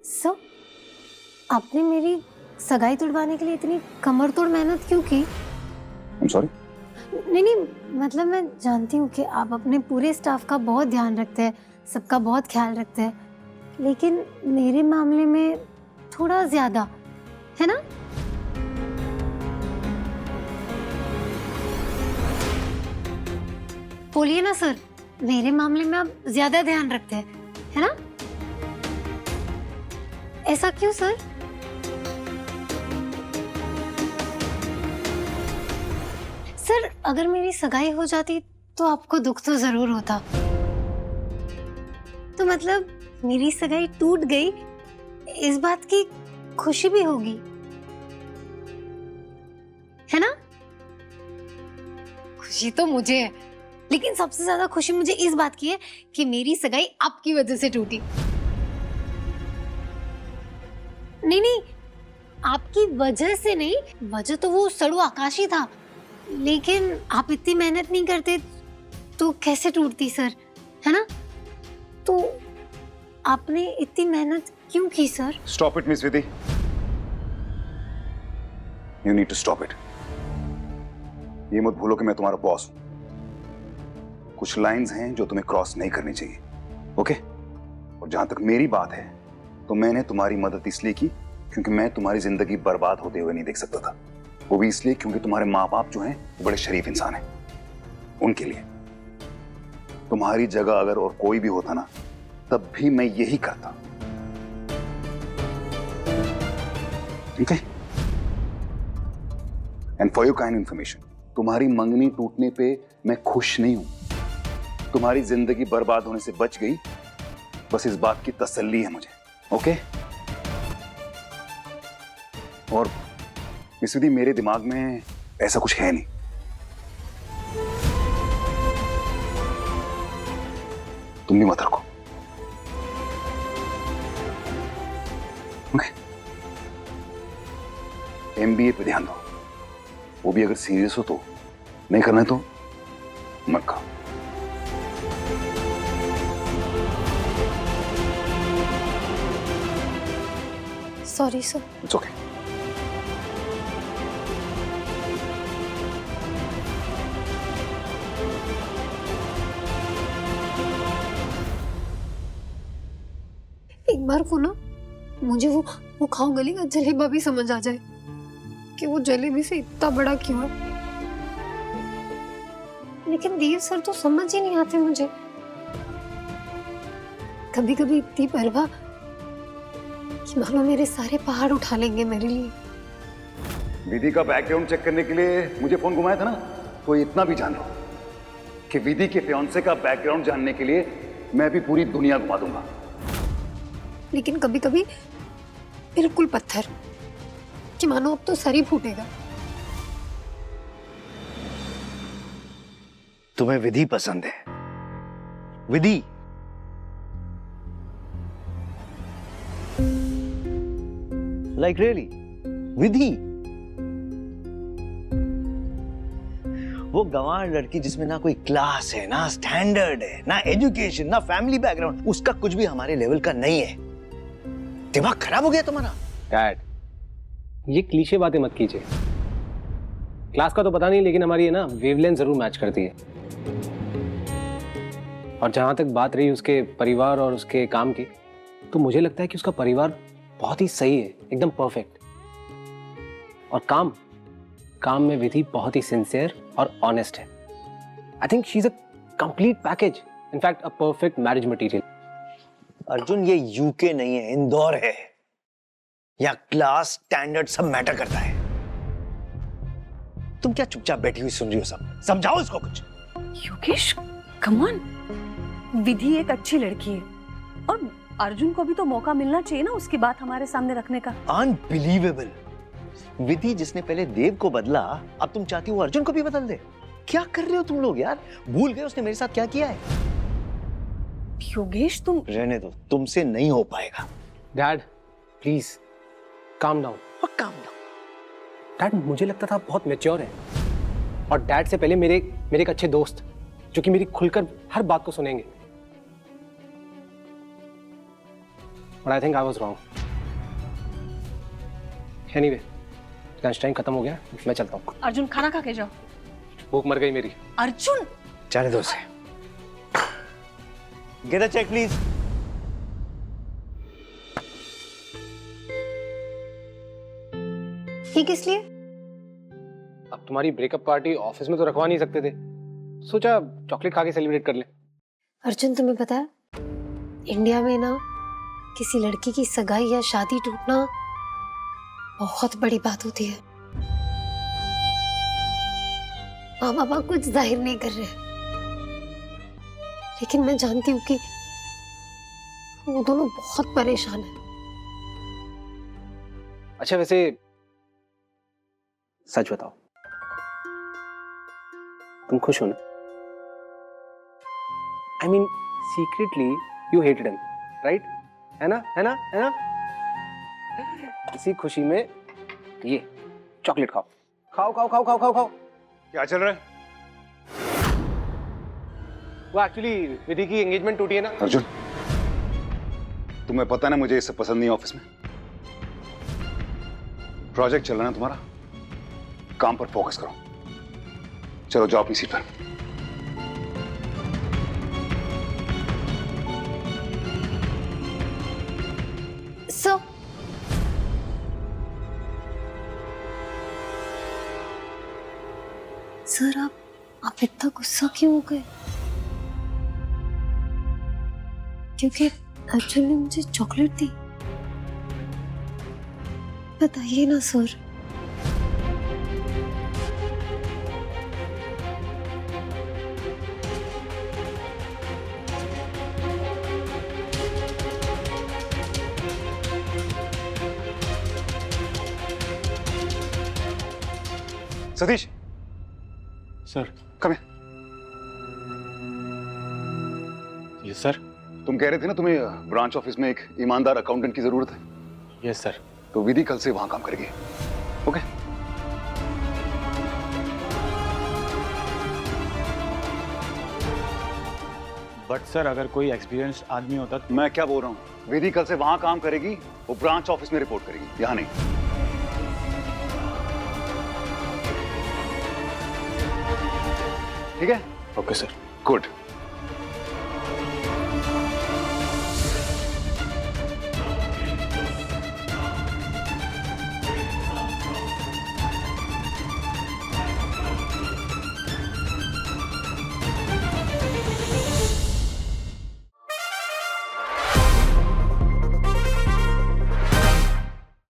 Sir, आपने मेरी सगाई तुड़वाने के लिए इतनी कमर तोड़ मेहनत क्यों की? I'm sorry? नहीं, मतलब मैं जानती हूँ कि आप अपने पूरे स्टाफ का बहुत ध्यान रखते हैं, सबका बहुत ख्याल रखते हैं, लेकिन मेरे मामले में थोड़ा ज्यादा, है ना? बोलिए ना सर, मेरे मामले में आप ज्यादा ध्यान रखते हैं, है ना? ऐसा क्यों सर? सर, अगर मेरी सगाई हो जाती तो आपको दुख तो जरूर होता। तो मतलब मेरी सगाई टूट गई, इस बात की खुशी भी होगी, है ना? खुशी तो मुझे है, लेकिन सबसे ज्यादा खुशी मुझे इस बात की है कि मेरी सगाई आपकी वजह से टूटी। नहीं, आपकी वजह से नहीं, वजह तो वो सड़ू आकाश ही था, लेकिन आप इतनी मेहनत नहीं करते तो कैसे टूटती सर, है ना? तो आपने इतनी मेहनत क्यों की sir? Stop it, Miss Vidhi. You need to stop it. ये मत भूलो कि मैं तुम्हारा बॉस हूं। कुछ लाइंस हैं जो तुम्हें क्रॉस नहीं करनी चाहिए, ओके? और जहां तक मेरी बात है, तो मैंने तुम्हारी मदद इसलिए की क्योंकि मैं तुम्हारी जिंदगी बर्बाद होते हुए नहीं देख सकता था। वो भी इसलिए क्योंकि तुम्हारे माँ बाप जो हैं वो बड़े शरीफ इंसान हैं। उनके लिए तुम्हारी जगह अगर और कोई भी होता ना, तब भी मैं यही करता। ठीक है? And for your kind information, तुम्हारी मंगनी टूटने पे मैं खुश नहीं हूं। तुम्हारी जिंदगी बर्बाद होने से बच गई, बस इस बात की तसल्ली है मुझे, ओके? और मिस विधि, मेरे दिमाग में ऐसा कुछ है नहीं। तुम भी मत रखो, ओके? एमबीए पे ध्यान दो, वो भी अगर सीरियस हो तो, नहीं करना है तो मत करो। Sorry sir. It's okay. एक बार को ना मुझे वो खाओ गली का जलेबा भी समझ आ जाए कि वो जलेबी से इतना बड़ा क्यों है, लेकिन देव सर तो समझ ही नहीं आते मुझे। कभी कभी इतनी परवाह कि मानो मेरे सारे पहाड़ उठा लेंगे मेरे लिए। विधि का बैकग्राउंड चेक करने के लिए मुझे फोन घुमाया था ना, तो इतना भी जान लो कि विधि के फियांसे का बैकग्राउंड जानने के लिए मैं भी पूरी दुनिया घुमा दूंगा। लेकिन कभी कभी बिल्कुल पत्थर कि मानो अब तो सर ही फूटेगा। तुम्हें विधि पसंद है? विधि? Like really? विधि? वो गंवार लड़की जिसमें ना कोई क्लास है, ना स्टैंडर्ड है, ना एजुकेशन, ना फैमिली बैकग्राउंड, उसका कुछ भी हमारे लेवल का नहीं है। दिमाग खराब हो गया तुम्हारा? डैड, ये क्लीशे बातें मत कीजिए। क्लास का तो पता नहीं, लेकिन हमारी है ना वेवलेंथ जरूर मैच करती है। और जहां तक बात रही उसके परिवार और उसके काम की, तो मुझे लगता है कि उसका परिवार बहुत ही सही है, एकदम परफेक्ट। और काम में विधि बहुत ही सिंसियर और ऑनेस्ट है। I think she is a complete package, in fact a perfect marriage material. Arjun, ये यूके नहीं है, इंदौर है। या क्लास स्टैंडर्ड सब मैटर करता है। तुम क्या चुपचाप बैठी हुई सुन रही हो? सब समझाओ इसको कुछ। Yogesh, come on. विधि एक अच्छी लड़की है और अर्जुन को भी तो मौका मिलना चाहिए ना उसकी बात हमारे सामने रखने का। अनबिलीवेबल। विधि जिसने पहले देव को बदला, अब तुम चाहती हो अर्जुन को भी बदल दे? क्या कर रहे हो तुम लोग यार? भूल गए उसने मेरे साथ क्या किया है? योगेश, तुम रहने दो, तुमसे नहीं हो पाएगा। Dad please calm down. Calm down? Dad, मुझे लगता था आप बहुत मैच्योर हैं, और डैड से पहले मेरे एक अच्छे दोस्त जो कि मेरी खुलकर हर बात को सुनेंगे। but I think I was wrong. Anyway, lunch time खत्म हो गया, मैं चलता हूँ। अर्जुन खाना खा के जाओ। भूख मर गई मेरी। अर्जुन जाने दो उसे। Get a check, please. ये किस लिए? अब तुम्हारी ब्रेकअप पार्टी ऑफिस में तो रखवा नहीं सकते थे, सोचा चॉकलेट खा के सेलिब्रेट कर ले। अर्जुन तुम्हें पता है, इंडिया में ना किसी लड़की की सगाई या शादी टूटना बहुत बड़ी बात होती है। माँ बाबा कुछ जाहिर नहीं कर रहे, लेकिन मैं जानती हूँ कि वो दोनों बहुत परेशान हैं। अच्छा वैसे सच बताओ, तुम खुश हो ना? I mean, secretly you hated him, right? है ना? है ना? है ना? इसी खुशी में ये चॉकलेट खाओ, खाओ खाओ खाओ खाओ खाओ खाओ। क्या चल रहा है? वो एक्चुअली विधि की एंगेजमेंट टूटी है ना। अर्जुन, तुम्हें पता ना मुझे इससे पसंद नहीं है ऑफिस में। प्रोजेक्ट चल रहा है ना तुम्हारा, काम पर फोकस करो। चलो जाओ अपनी सीट पर। सर आप इतना गुस्सा क्यों हो गए? क्योंकि अर्जुन ने मुझे चॉकलेट दी? बताइए ना sir. Satish, sir. Come here. Yes sir. तुम कह रहे थे ना तुम्हें ब्रांच ऑफिस में एक ईमानदार अकाउंटेंट की जरूरत है। Yes sir. तो विधि कल से वहां काम करेगी, ओके? बट सर अगर कोई एक्सपीरियंस्ड आदमी होता तो। मैं क्या बोल रहा हूँ, विधि कल से वहां काम करेगी, वो ब्रांच ऑफिस में रिपोर्ट करेगी, यहाँ नहीं। ठीक है? Okay sir. गुड।